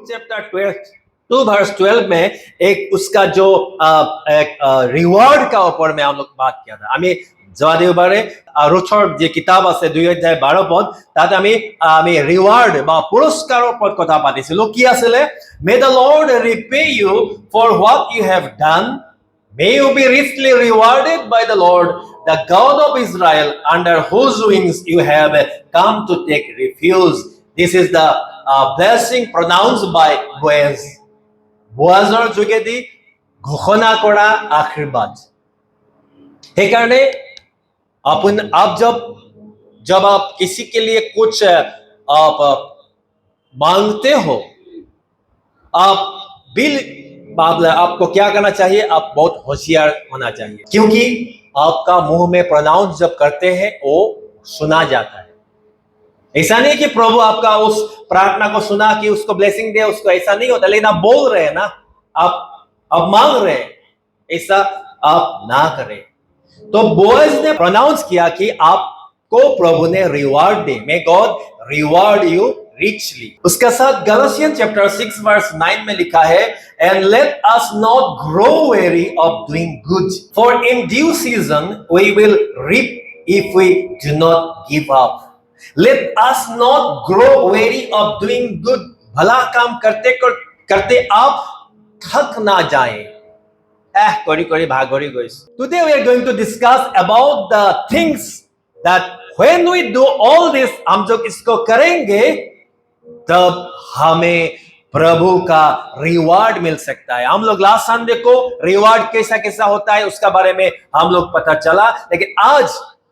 Chapter 2 verse 12 में एक उसका जो एक रिवार्ड का ऊपर में हम लोग बात किया था। আমি যোৱা দেওবাৰে ৰুথৰ যে কিতাপ আছে 2:12 তাতে আমি রিওয়ার্ড বা পুরস্কাৰৰ ওপৰত কথা পাতিছিলো। কি আছিলে? May the Lord repay you for what you have done. May you be richly rewarded by the Lord, the God of Israel, under whose wings you have come to take refuge. This is the blessing pronounced by Boaz. Boazৰ যোগেদি ঘোষণা কৰা আশীৰ্বাদ। সেইকাৰণে आप जब आप किसी के लिए कुछ आप मांगते हो, आपको क्या करना चाहिए? आप बहुत होशियार होना चाहिए, क्योंकि आपका मुंह में प्रोनाउंस जब करते हैं वो सुना जाता है। ऐसा नहीं कि प्रभु आपका उस प्रार्थना को सुना कि उसको ब्लेसिंग दे, उसको ऐसा नहीं होता। लेकिन आप बोल रहे हैं ना, आप मांग रहे हैं, ऐसा आप ना करें। तो बोअज ने प्रोनाउंस किया कि आपको प्रभु ने reward they. May God reward you richly. उसके साथ गलातियन चैप्टर 6 वर्स 9 में लिखा है, and let us not grow weary of doing good, for in due season we will reap if we do not give up. Let us not grow weary of doing good. भला काम करते करते आप थक ना जाएं। Today we are going to discuss about the things that when we do all this, हम जब इसको करेंगे तब हमें प्रभु का रिवार्ड मिल सकता है। हम लोग लास्ट संडे को रिवार्ड कैसा कैसा होता है उसका बारे में हम लोग पता चला, लेकिन आज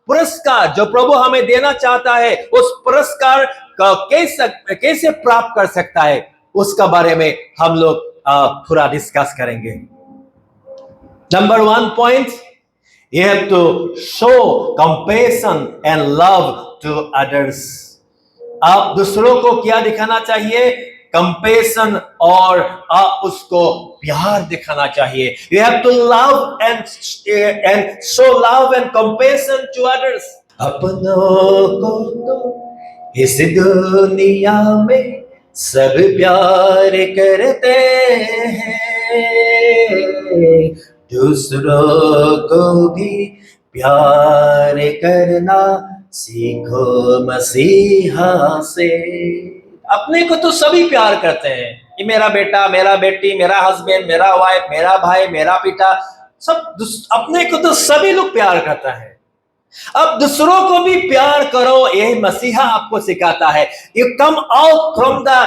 पुरस्कार जो प्रभु हमें देना चाहता है, उस पुरस्कार का कैसे प्राप्त कर सकता है उसका बारे में हम लोग थोड़ा डिस्कस करेंगे। Number 1 point, you have to show compassion and love to others. आप दूसरों को क्या दिखाना चाहिए? कंपेशन, और आप उसको प्यार दिखाना चाहिए। You have to love and show love and compassion to others. अपनों को तो इस दुनिया में सब प्यार करते हैं, दूसरों को भी प्यार करना सीखो मसीहा से। अपने को तो सभी प्यार करते हैं, कि मेरा बेटा, मेरा बेटी, मेरा हस्बैंड, मेरा वाइफ, मेरा भाई, मेरा पिता, सब अपने को तो सभी लोग प्यार करता है। अब दूसरों को भी प्यार करो, यह मसीहा आपको सिखाता है। You come out from the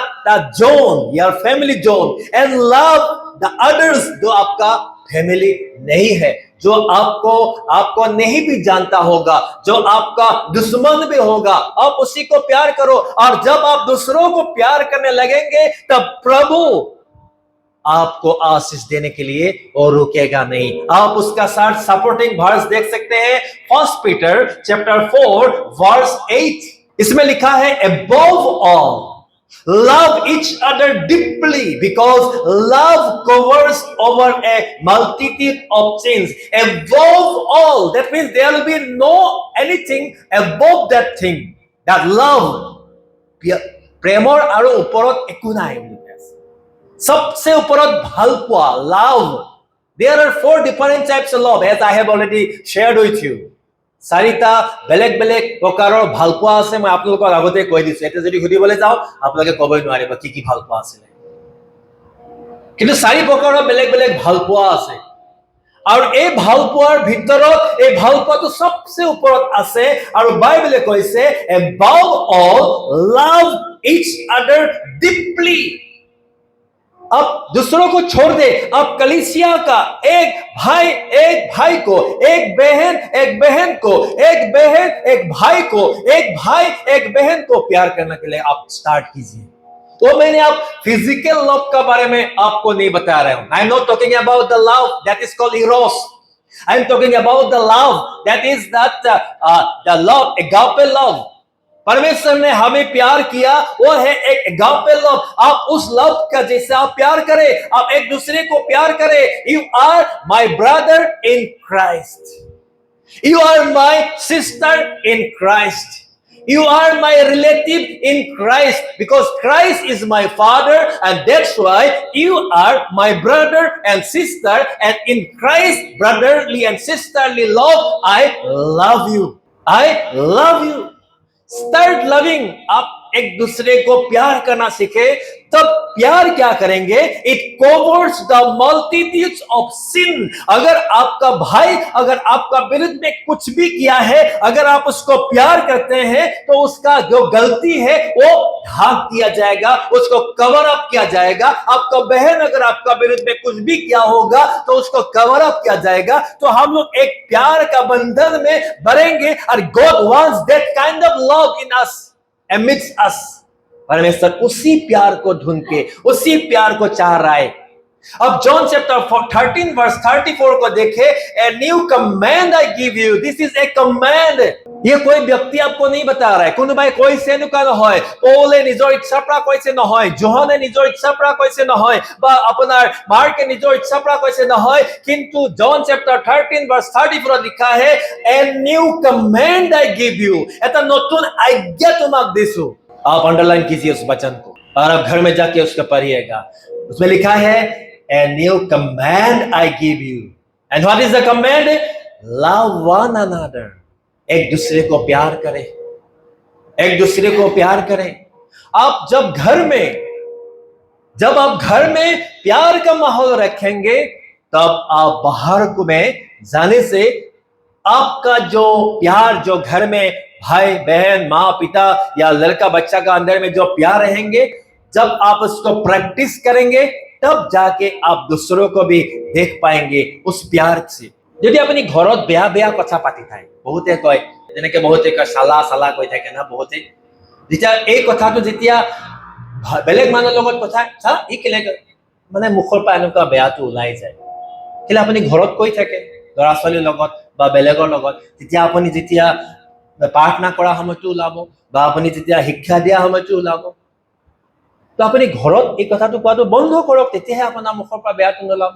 zone, your family zone, and love the others जो आपका फैमिली नहीं है, जो आपको नहीं भी जानता होगा, जो आपका दुश्मन भी होगा, आप उसी को प्यार करो। और जब आप दूसरों को प्यार करने लगेंगे तब प्रभु आपको आशीष देने के लिए और रुकेगा नहीं। आप उसका साथ सपोर्टिंग वर्स देख सकते हैं, 1 पीटर चैप्टर 4 वर्स 8। इसमें लिखा है, above all love each other deeply, because love covers over a multitude of sins. Above all, that means there will be no anything above that thing, that love, প্ৰেমৰ আৰু ওপৰত একো নাই। सबसे ऊपरत ভালপোৱা, love. There are 4 different types of love, as I have already shared with you. 4টা বেলেগ বেলেগ প্ৰকাৰৰ ভালপোৱা আছে, মই আপোনালোকক আগতে কৈ দিছো। এটা যদি সুধিবলৈ যাও আপোনালোকে ক'বই নোৱাৰিব কি ভালপোৱা আছে, কিন্তু 4 প্ৰকাৰৰ বেলেগ বেলেগ ভালপোৱা আছে। আৰু এই ভালপোৱাৰ ভিতৰত এই ভালপোৱাটো सबसे ওপৰত আছে, আৰু বাইবেলে কৈছে, above all love each other deeply. अब दूसरों को छोड़ दे, अब कलीसिया का एक भाई को, एक बहन को, एक बहन एक भाई को, एक भाई एक बहन को प्यार करने के लिए आप स्टार्ट कीजिए। तो मैंने आप फिजिकल लव का बारे में आपको नहीं बता रहा हूं। I am not talking about the love that is called Eros. I am talking about the love that is the love, agape love. परमेश्वर ने हमें प्यार किया, वो है एक एगापे लव। आप उस लव का जैसे आप प्यार करें, आप एक दूसरे को प्यार करें। You are my brother in Christ, you are my sister in Christ, You are my relative in Christ because Christ is my father, and that's why you are my brother and sister, and in Christ brotherly and sisterly love, I love you. I love you. Start loving. आप एक दूसरे को प्यार करना सीखे, तब प्यार क्या करेंगे? It covers the multitudes of sin. अगर आपका भाई अगर आपका विरुद्ध में कुछ भी किया है, अगर आप उसको प्यार करते हैं तो उसका जो गलती है वो ढांक दिया जाएगा, उसको कवर अप किया जाएगा। आपका बहन अगर आपका विरुद्ध में कुछ भी किया होगा तो उसको कवर अप किया जाएगा। तो हम लोग एक प्यार का बंधन में भरेंगे, और God wants that kind of love in us, amidst us. परमेश्वर उसी प्यार को ढूंढ के उसी प्यार को चाह रहा है। अब जॉन चैप्टर 13 वर्स 34 को देखे, a new command I give you, this is a command. ये कोई व्यक्ति आपको नहीं बता रहा है, कोনোবাই কৈছে এনেকুৱা নহয়, পৌলে নিজৰ ইচ্ছাৰ পৰা কৈছে নহয়, যোহনে নিজৰ ইচ্ছাৰ পৰা কৈছে নহয়, বা আপোনাৰ মাৰ্কে নিজৰ ইচ্ছাৰ পৰা কৈছে নহয়, কিন্তু জॉन चैप्टर 13 वर्स 34 लिखा है, a new command I give you, এটা নতুন आज्ञा তোমাক দিছো। आप अंडरलाइन कीजिए उस वचन को और आप घर में जाके उसको पढ़िएगा। उसमें लिखा है, a new command I give you, and what is the command? Love one another. एक दूसरे को प्यार करें, एक दूसरे को प्यार करें। आप जब आप घर में प्यार का माहौल रखेंगे, तब आप बाहर में जाने से आपका जो प्यार, जो घर में भाई बहन माँ पिता या लड़का बच्चा का अंदर में जो प्यार रहेंगे, जब आप उसको प्रैक्टिस करेंगे तब जाके आप दूसरों को भी देख पाएंगे उस प्यार से। যদি আপুনি ঘৰত বেয়া বেয়া কথা পাতি থাকে, বহুতে কয়, যেনেকে বহুতে কয় সালা সালা কৈ থাকে না, বহুতে যেতিয়া এই কথাটো যেতিয়া বেলেগ মানুহৰ লগত কথা চা ই কেলে মানে মুখৰ পৰা এনেকুৱা বেয়াটো ওলাই যায়, কেলে আপুনি ঘৰত কৈ থাকে ল'ৰা ছোৱালীৰ লগত বা বেলেগৰ লগত, তেতিয়া আপুনি যেতিয়া প্ৰাৰ্থনা কৰা সময়টো ওলাব বা আপুনি যেতিয়া শিক্ষা দিয়া সময়টো ওলাব, তো আপুনি ঘৰত এই কথাটো কোৱাটো বন্ধ কৰক, তেতিয়াহে আপোনাৰ মুখৰ পৰা বেয়াটো নোলাব।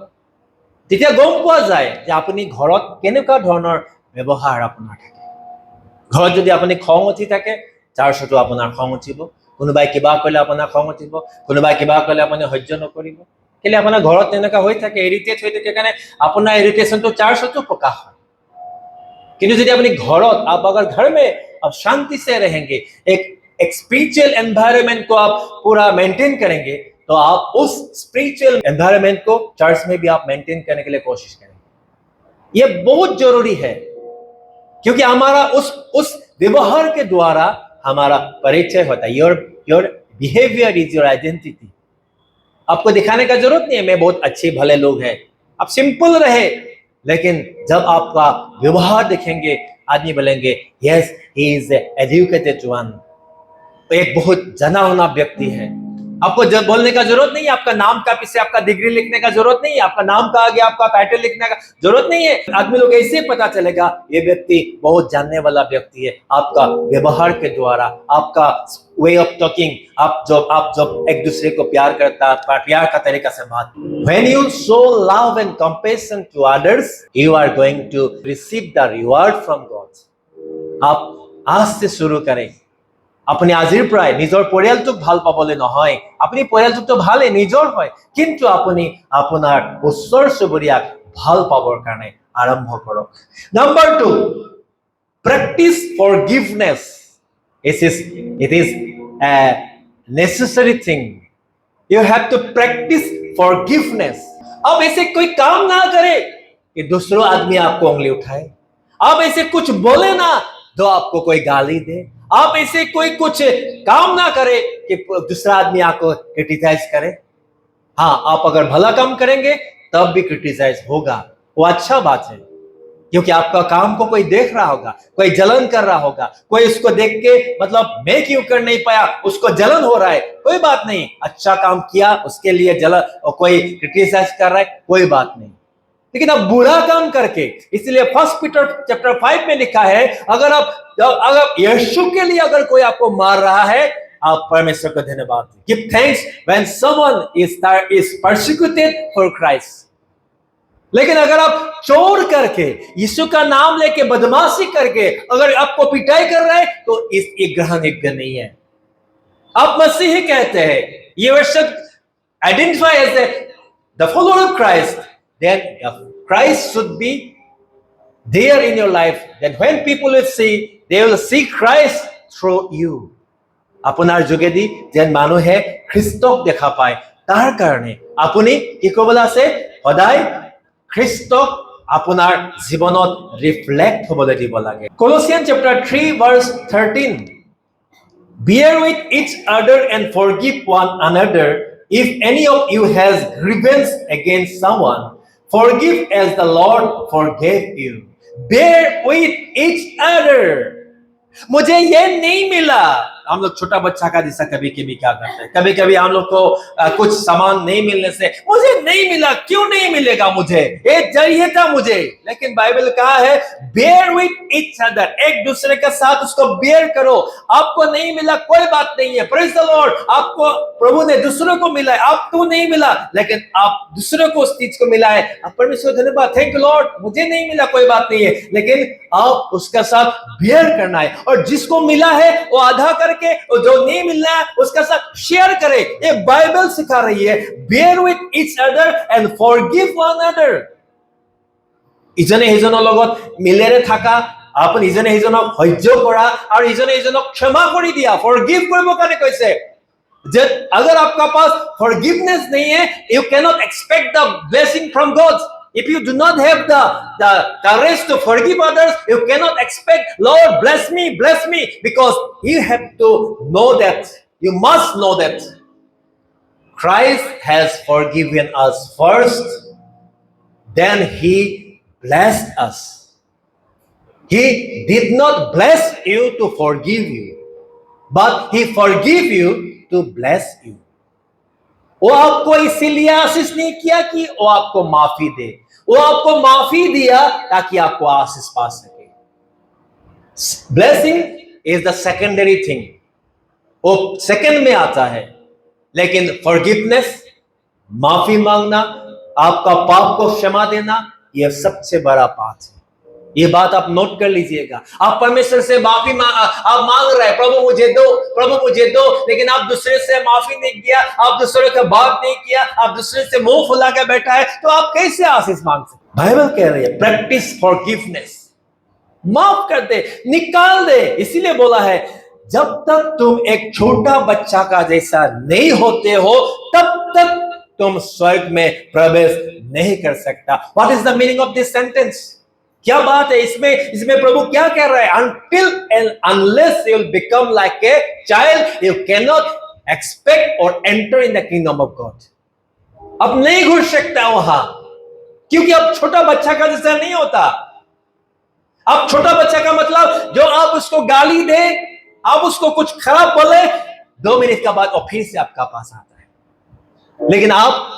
তেতিয়া গম পোৱা যায় যে আপুনি ঘৰত কেনেকুৱা ধৰণৰ ব্যৱহাৰ আপোনাৰ থাকে। ঘৰত যদি আপুনি খং উঠি থাকে, চাৰ্চতো আপোনাৰ খং উঠিব, কোনোবাই কিবা কৰিলে আপোনাৰ খং উঠিব, কোনোবাই কিবা কৰিলে আপুনি সহ্য নকৰিব, কেলে আপোনাৰ ঘৰত তেনেকুৱা হৈ থাকে, ইৰিটেট হৈ থাকে, কাৰণে আপোনাৰ ইৰিটেশনটো চাৰ্চতো প্ৰকাশ হয়। किंतु यदि अपने आप अगर घर में आप शांति से रहेंगे, एक स्पिरिचुअल एनवायरनमेंट को आप पूरा मेंटेन करेंगे, तो आप उस स्पिरिचुअल एनवायरनमेंट को चर्च में भी आप मेंटेन करने के लिए कोशिश करेंगे। यह बहुत जरूरी है, क्योंकि हमारा उस व्यवहार के द्वारा हमारा परिचय होता है। Your behaviour is your identity. आपको दिखाने का जरूरत नहीं है मैं बहुत अच्छे भले लोग हैं, आप सिंपल रहे, लेकिन जब आपका व्यवहार देखेंगे आदमी बोलेंगे yes he is educated one, तो एक बहुत जाना हुआ व्यक्ति है। आपको जब बोलने का जरूरत नहीं है, आपका नाम का पीछे आपका डिग्री लिखने का जरूरत नहीं है, आपका नाम का आगे आपका टाइटल लिखने का जरूरत नहीं है। आदमी लोग ऐसे पता चलेगा ये व्यक्ति बहुत जानने वाला व्यक्ति है, आपका व्यवहार के द्वारा, आपका वे ऑफ टॉकिंग, आप जब एक दूसरे को प्यार करता, प्यार का तरीका से बात। When you show love and compassion to others, you are going to receive the reward from God. आप आज से शुरू करें। अपने আজিৰ পৰাই নিজৰ পৰিয়ালটোক ভাল পাবলৈ নহয়, আপুনি পৰিয়ালটোক ভালে নিজৰ হয়, কিন্তু আপুনি আপোনাৰ ওচৰ চুবুৰীয়াক ভাল পাবৰ কাৰণে আৰম্ভ কৰক। Number 2, practice forgiveness. It is a necessary thing. You have to practice forgiveness. अब ऐसे कोई काम ना करे कि दूसरा आदमी आपको उंगली उठाए, आप ऐसे कुछ बोले ना तो आपको कोई गाली दे, आप ऐसे कोई कुछ काम ना करे कि दूसरा आदमी आपको क्रिटिसाइज करे। हाँ, आप अगर भला काम करेंगे तब भी क्रिटिसाइज होगा, वो अच्छा बात है, क्योंकि आपका काम को कोई देख रहा होगा, कोई जलन कर रहा होगा, कोई उसको देख के मतलब मैं क्यों कर नहीं पाया, उसको जलन हो रहा है, कोई बात नहीं, अच्छा काम किया उसके लिए जलन, और कोई क्रिटिसाइज कर रहा है, कोई बात नहीं। लेकिन अब बुरा काम करके, इसलिए 1 पीटर चैप्टर 5 में लिखा है, अगर यीशु के लिए अगर कोई आपको मार रहा है, आप परमेश्वर को धन्यवाद दें। Give thanks when someone is persecuted for Christ. लेकिन अगर आप चोर करके, यीशु का नाम लेके, बदमाशी करके अगर आपको पिटाई कर रहे हैं, तो ये ग्रहण योग्य नहीं है। आप मसीही कहते हैं, ये वर्षक identify as the follower of Christ, then Christ should be there in your life, that when people will see, they will see Christ through you. আপোনাৰ যোগেদি যেন মানুহে খ্ৰীষ্টক দেখা পায়, তাৰ কাৰণে আপুনি কি ক'বলৈ আছে? সদায় খ্ৰীষ্টক আপোনাৰ জীৱনত ৰিফ্লেক্ট হ'বলৈ দিব লাগে। Colossians chapter 3 verse 13, bear with each other and forgive one another. If any of you has grievance against someone, forgive as the Lord forgave you. Bear with each other. मुझे ये नहीं मिला। हम लोग छोटा बच्चा का जैसा कभी कभी क्या करते हैं, कभी कभी हम लोग को कुछ सामान नहीं मिलने से, मुझे नहीं मिला, क्यों नहीं मिलेगा मुझे, ये चाहिए था मुझे। लेकिन बाइबल कहा है बेयर विथ ईच अदर, एक दूसरे के साथ उसको बेयर करो। आपको नहीं मिला कोई बात नहीं है, प्रेज द लॉर्ड, आपको प्रभु ने दूसरों को मिला है, आपको नहीं मिला, लेकिन आप दूसरों को उस चीज को मिला है, आप परमेश्वर धन्यवाद, थैंक यू लॉर्ड, मुझे नहीं मिला कोई बात नहीं है, लेकिन आप उसका साथ बेयर करना है। और जिसको मिला है वो आधा करके, और जो नहीं मिलना है उसका साथ शेयर करे। ये बाइबल सिखा रही है, bear with each other and forgive one other. ইজনে সিজনৰ লগত মিলেৰে থাকা, আপুনি ইজনে সিজনক সহ্য কৰা আৰু ইজনে সিজনক ক্ষমা কৰি দিয়া। ফৰগিভ কৰিব কাৰণে কৈছে যে अगर आपका पास फॉरगिवनेस नहीं है, you cannot expect the blessing from God. If you do not have the courage to forgive others, you cannot expect, Lord, bless me, because you have to know that, you must know that Christ has forgiven us first, then He blessed us. He did not bless you to forgive you, but He forgive you to bless you. वो आपको इसीलिए आशीष नहीं किया कि वो आपको माफी दे, वो आपको माफी दिया ताकि आपको आशीष पा सके। Blessing is the secondary thing, वो सेकंड में आता है, लेकिन फॉरगिवनेस, माफी मांगना, आपका पाप को क्षमा देना, यह सबसे बड़ा बात है। ये बात आप नोट कर लीजिएगा। आप परमेश्वर से माफी आप मांग रहे हैं, प्रभु मुझे दो, प्रभु मुझे दो, लेकिन आप दूसरे से माफी नहीं किया, आप दूसरे का बात नहीं किया, आप दूसरे से मुंह फुला के बैठा है, तो आप कैसे आशीष मांग सकते? बाइबल कह रही है प्रैक्टिस फॉरगिवनेस, माफ कर दे, निकाल दे। इसीलिए बोला है जब तक तुम एक छोटा बच्चा का जैसा नहीं होते हो, तब तक तुम स्वर्ग में प्रवेश नहीं कर सकता। What is the meaning of this sentence? क्या बात है इसमें प्रभु क्या कह रहा है? Until and unless you will become like a child, you cannot expect or enter in the kingdom of God. अब नहीं घुस सकता वहां, क्योंकि अब छोटा बच्चा का जैसा नहीं होता। अब छोटा बच्चा का मतलब जो आप उसको गाली दे, आप उसको कुछ खराब बोले, 2 मिनट का बाद और फिर से आपका पास आता है। लेकिन आप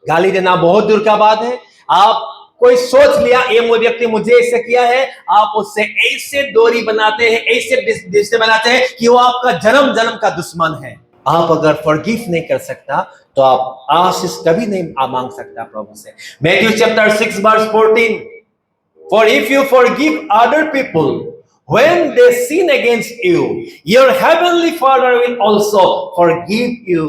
गाली देना बहुत दूर का बात है। आप कोई सोच लिया ये व्यक्ति मुझे ऐसे किया है, आप उससे ऐसे दूरी बनाते हैं, ऐसे रिश्ते बनाते हैं कि वो आपका जन्म का दुश्मन है। आप अगर फॉरगिव नहीं कर सकता तो आप आशीष कभी नहीं मांग सकता प्रभु से। Matthew chapter 6 verse 14, for if you forgive other people when they sin against you, your heavenly Father will also forgive you.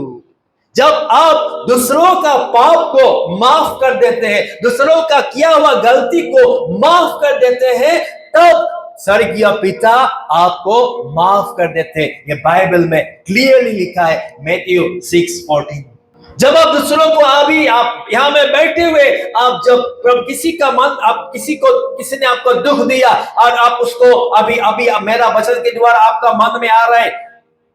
जब आप दूसरों का पाप को माफ कर देते हैं, दूसरों का किया हुआ गलती को माफ कर देते हैं, तब स्वर्गीय पिता आपको माफ कर देते हैं। ये बाइबल में क्लियरली लिखा है, मैथ्यू 6:14। जब आप दूसरों को, अभी आप यहां में बैठे हुए, आप जब किसी का मन, आप किसी ने आपको दुख दिया और आप उसको अभी मेरा वचन के द्वारा आपका मन में आ रहा है,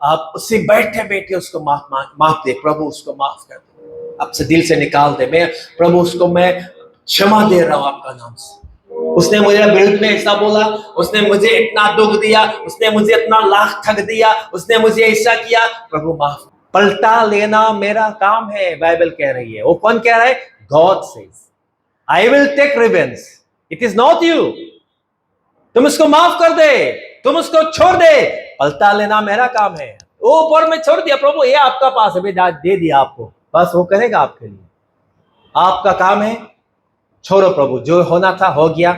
आप उससे बैठे बैठे उसको माफ दे, प्रभु उसको माफ कर दे, आपसे दिल से निकाल दे, मैं प्रभु उसको मैं क्षमा दे रहा हूं आपका नाम से। उसने मुझे विरुद्ध में ऐसा बोला, उसने मुझे इतना दुख दिया, उसने मुझे इतना लाख ठग दिया, उसने मुझे ऐसा किया, प्रभु माफ। पलटा लेना मेरा काम है, बाइबल कह रही है। वो कौन कह रहा है? God says I will take revenge, it is not you. तुम उसको माफ कर दे, तुम उसको छोड़ दे, पलटा लेना मेरा काम है। वो ऊपर में छोड़ दिया, प्रभु ये आपका पास है, दे दिया आपको, बस वो करेगा आपके लिए। आपका काम है छोड़ो प्रभु, जो होना था हो गया,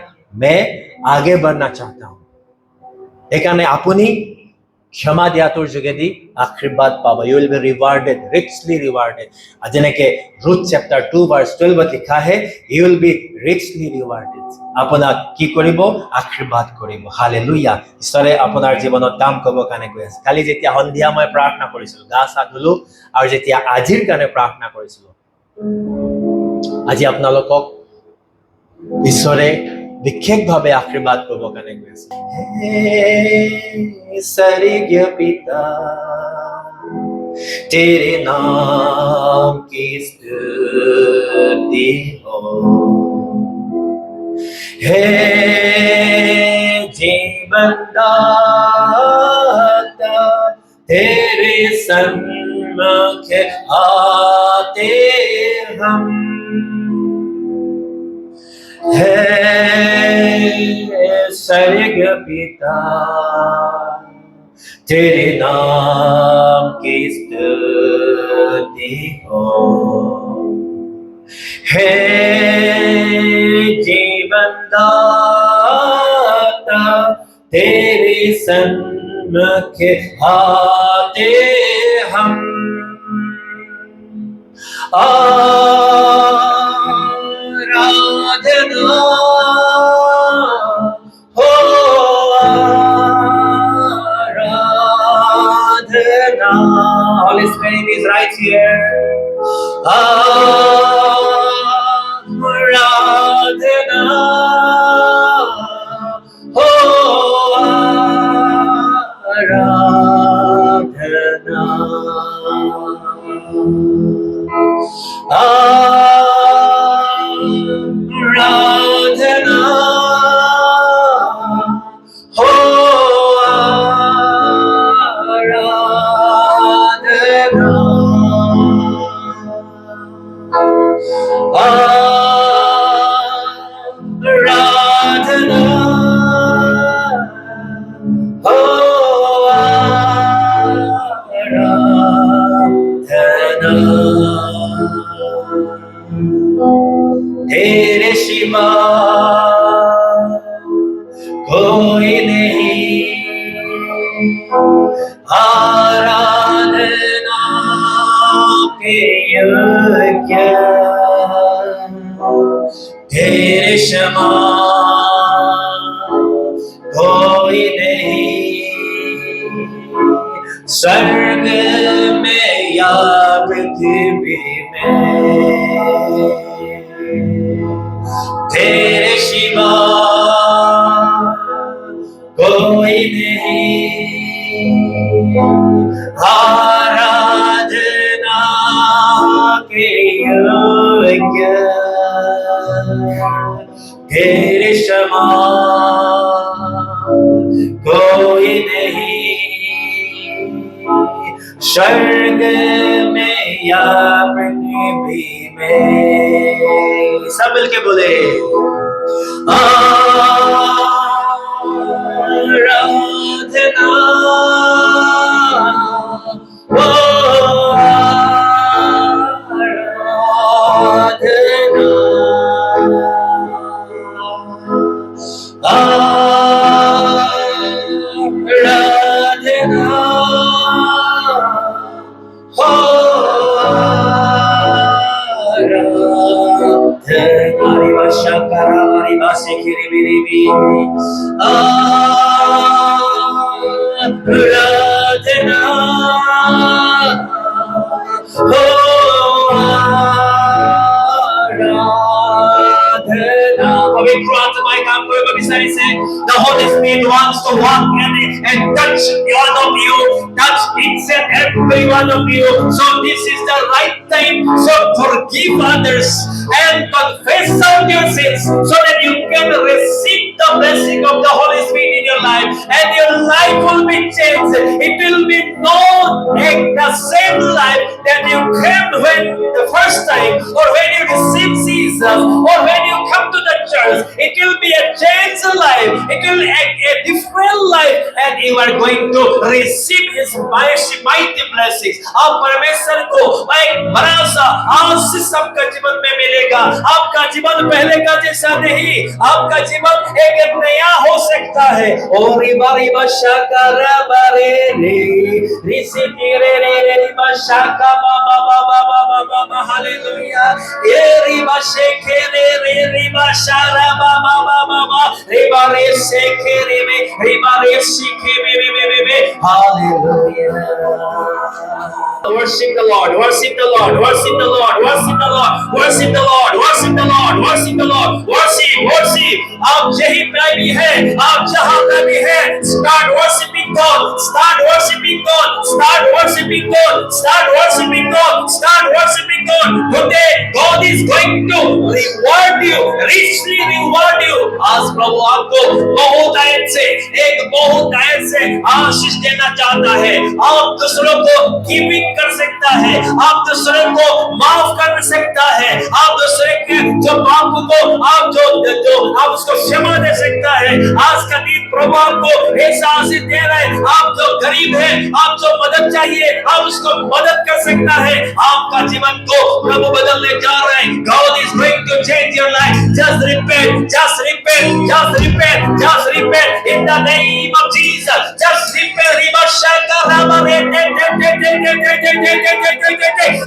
मैं आगे बढ़ना चाहता हूँ। এখানে আপনি ক্ষমা দিয়াটোৰ যোগেদি আশীৰ্বাদ পাবা। You will be rewarded, richly rewarded. যেনেকে ৰুথ চেপ্টাৰ 2 ভাৰ্চ 12 লিখা আছে, you will be richly rewarded. আপোনাক কি কৰিব? আশীৰ্বাদ কৰিব। হালেলুয়া। ঈশ্বৰে আপোনাৰ জীৱনত কাম কৰিব কাৰণে গৈ আছে। কালি যেতিয়া সন্ধিয়া মই প্ৰাৰ্থনা কৰিছিলোঁ, গা চা ধুলো, আৰু যেতিয়া আজিৰ কাৰণে প্ৰাৰ্থনা কৰিছিলোঁ, আজি আপোনালোকক ঈশ্বৰে বিশেষভাৱে আশীৰ্বাদ কৰিব কাৰণে গৈ আছে। হে স্বৰ্গীয় পিতা, तेरे नाम की स्तुति हो, हे जीवन दाता, तेरे सन्मुख आते हम, है स्वर्ग पिता, तेरे नाम की स्तुति हो, हे जीवन दाता, तेरे सन्मुख आते हम, आराधना हो, आराधना. Holy Spirit is right here. आराधना हो, आराधना. आराधना हो, आराधना. आराधना हो, आराधना. तेरे सिवा कोई नहीं, आराधना के योग्य, तेरे समान कोई नहीं, स्वर्ग में या पृथ्वी में, तेरे सिवा कोई नहीं, आराधना के योग्य, तेरे समान कोई नहीं, स्वर्ग में या पृथ्वी में. सब मिलके बोले आराधना हो, आराधना. आराधना हो, आराधना हो, आराधना. पवित्र आत्मा काम करो बबिसाई से. The Holy Spirit wants to walk and touch one of you, touch each and every one of you. So this is the right time. So forgive others and confess all your sins, so that you can receive the blessing of the Holy Spirit in your life, and your life will be changed. It will be not like the same life that you came when the first time, or when you received Jesus, or when you come to the church. It will be a changed life. It will be a different life, and you are going to receive His mighty blessings. आप परमेश्वर को एक बड़ा सा आशीष आपका जीवन में मिलेगा। आपका जीवन पहले का जैसा नहीं, आपका जीवन एक नया हो सकता है। ओ रिबा रिबा शाका रबा रे रे रिसी के रे रे रे रिबा शाका बा बा बा बा बा बा बा बा हालेलुया। ए रिबा शेखे रे रे रिबा शारा बा बा बा बा बा रिबा रे शेखे रे वे रिबा रे शिखे वे वे वे वे hallelujah. Worship the Lord, worship the Lord, worship the Lord, worship the Lord, worship the Lord, worship the Lord, worship the Lord, worship, worship. आप यहीं पे भी हैं, आप जहाँ पे भी हैं, start worshiping God, start worshiping God, start worshiping God, start worshiping God, start worshiping God. Today God is going to reward you, richly reward you. आज प्रभु आपको बहुतायत से, एक बहुतायत से आशीष देना चाहता है। आप दूसरों को गिविंग कर सकता है, आप दूसरे को माफ कर सकता है, आप दूसरे के जो पाप को आप जो आप उसको क्षमा दे सकता है। आज का दिन प्रभु आपको ऐसा आशीष दे रहा है। आप जो गरीब है, आप जो मदद चाहिए, आप उसको मदद कर सकता है। आपका जीवन को प्रभु बदलने जा रहा है। God is going to change your life. Just repent, just repent, just repent, just repent in the name of Jesus. Just repent.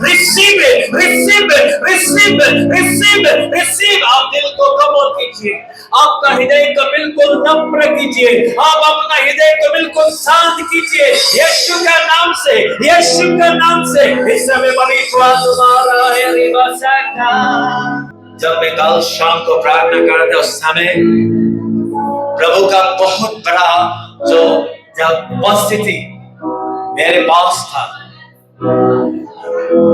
Receive it, receive it, receive it, receive it, receive. आप दिल को कबूल कीजिए, आपका हृदय को बिल्कुल नम्र कीजिए, आप अपना हृदय को बिल्कुल शांत कीजिए यीशु का नाम से, यीशु का नाम से। इस समय पवित्र आत्मा आ रहा है। जब मैं कल शाम को प्रार्थना कर रहा था, उस समय प्रभु का बहुत बड़ा जो उपस्थिति मेरे पास था,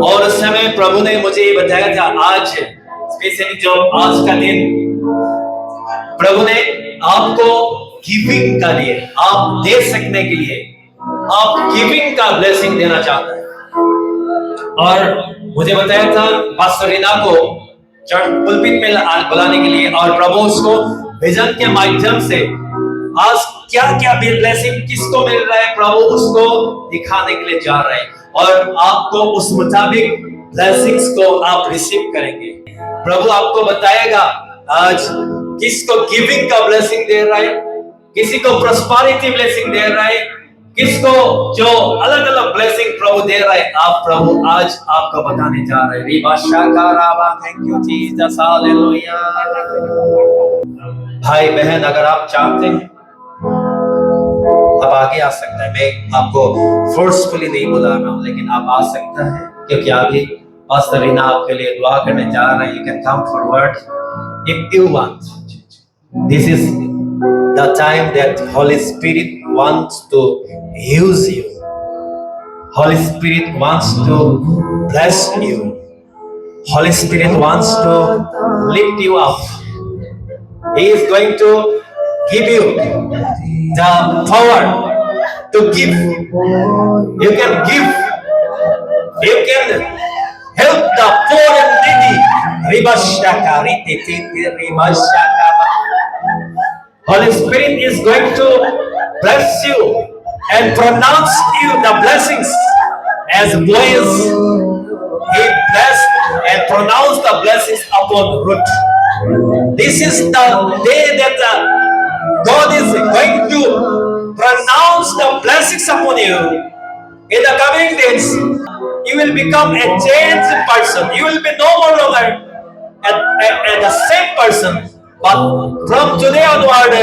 और उस समय प्रभु ने मुझे ये बताया था, आज स्पेशली जो आज का दिन प्रभु ने आपको गिविंग का लिए, आप दे सकने के लिए, आप गिविंग का ब्लेसिंग देना चाहता है। और मुझे बताया था पास्टर रीना को चर्च पुलपिट में बुलाने के लिए, और प्रभु उसको विजन के माध्यम से आज क्या क्या ब्लेसिंग किसको मिल रहा है, प्रभु उसको दिखाने के लिए जा रहे हैं, और आपको उस मुताबिक ब्लेसिंग्स को आप रिसीव करेंगे। प्रभु आपको बताएगा आज किसको गिविंग का ब्लेसिंग दे रहा है, किसी को प्रॉस्पेरिटी ब्लेसिंग दे रहा है, किसको जो अलग अलग ब्लेसिंग प्रभु दे रहा है। आप प्रभु आज आपको बताने जा रहे हैं। रिबा शाका राबा, थैंक यू जीसस, हालेलुया। भाई बहन, अगर आप चाहते हैं आप आगे आ सकते हैं। मैं आपको फोर्सफुली नहीं बुला रहा हूं, लेकिन आप आ सकते हैं, क्योंकि अभी पास्टर रीना आपके लिए दुआ करने जा रहे हैं। You can come forward if you want. This is the time that Holy Spirit wants to use you. Holy Spirit wants to bless you. Holy Spirit wants to lift you up. He is going to give you the power to give. You can give. You can help the poor and needy. Ribashaka, rititi, ribashaka. Holy Spirit is going to bless you and pronounce you the blessings as Boaz. He blessed and pronounced the blessings upon Ruth. This is the day that God is going to pronounce the blessings upon you. In the coming days, you will become a changed person. You will be no longer the same person. But from today onward,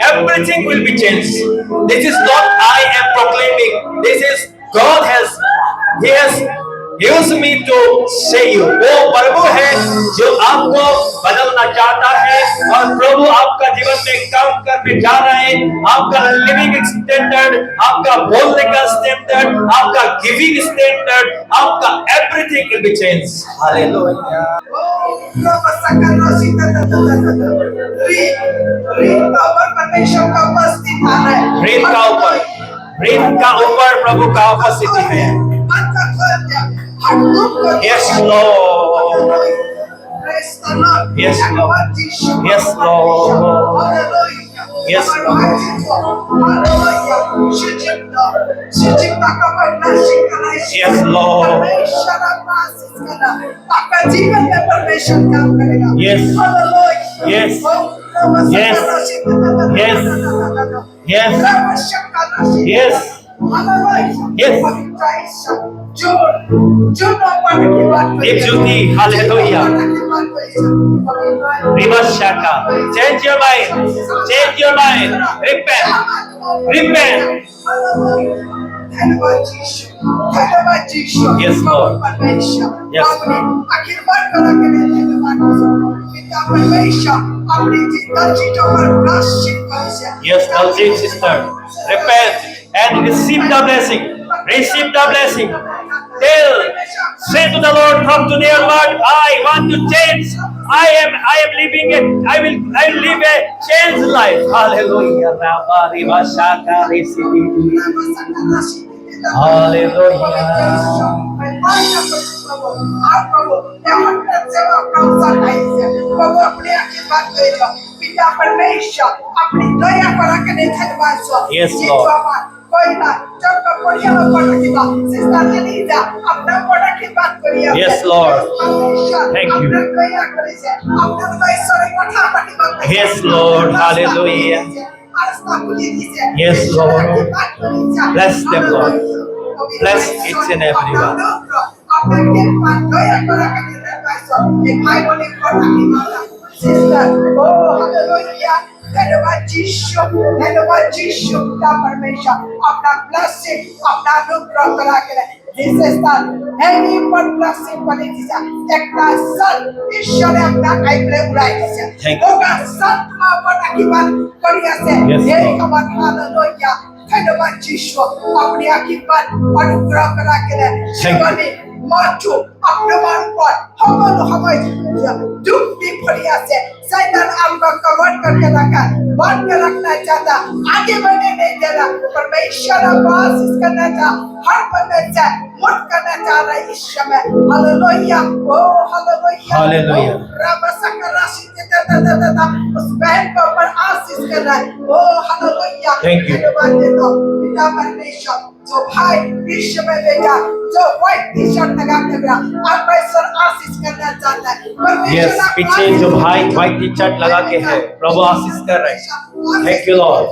everything will be changed. This is not I am proclaiming. This is God He has used me to say you. वो प्रभु है जो आपको बदलना चाहता है, और प्रभु आपका जीवन में काम करने जा रहा है। आपका लिविंग स्टैंडर्ड, आपका बोलने का स्टैंडर्ड, आपका गिविंग स्टैंडर्ड, आपका everything will be change. Hallelujah. रीत का ऊपर प्रभु का उपस्थिति है। Yes, Lord. Yes, Lord. Yes, Lord. Yes, Yes, Lord. आपका जीवन में परमेश्वर काम करेगा। Yes. Yes. Yes. Yes. Yes. Yes. Yes. एक ज्योति, hallelujah. Ribashaka. Change your mind. Change your mind. Repent. Repent. Yes, Lord. Yes. Yes, Daljeet sister. Repent and receive the blessing. Receive the blessing. Say to the Lord from today onward, I want to change. I am living it. I will live a changed life. Hallelujah. Yes, Lord. Yes, Lord. Thank you. Yes, Lord. Hallelujah. Yes, Lord. Bless them, Lord. Bless each and every one. धन्यवाद यीशु का परमेश्वर अपना blessing अपना अनुग्रह करा के this is the heavy one blessing for it is एक सन ईश्वर ने अपना काइबले उड़ाई दिया होगा सन अपना कीमत करिया से ये कमर हालेलुया धन्यवाद यीशु अपनी कीमत अनुग्रह करा के जीवनी माचो अपने मन पर हमारे दुख भी पड़िया से शैतान आपका कवर करके रखा बांध के रखना चाहता आगे बढ़ने नहीं देना परमेश्वर आवाज करना चाह हर बंदे से मुक्त करना चाह रहा है इस समय हालेलुया ओ हालेलुया रब सकराशी उस बहन को ऊपर आशीष कर रहा है ओ हालेलुया धन्यवाद देता हूं पिता परमेश्वर जो भाई विश्व में बेटा जो व्हाइट टी-शर्ट लगा के मेरा परमेश्वर आशीष करना चाहता है Yes, पीछे जो भाई व्हाइट टी-शर्ट लगा के है प्रभु आशीष कर रहे हैं। Thank you Lord.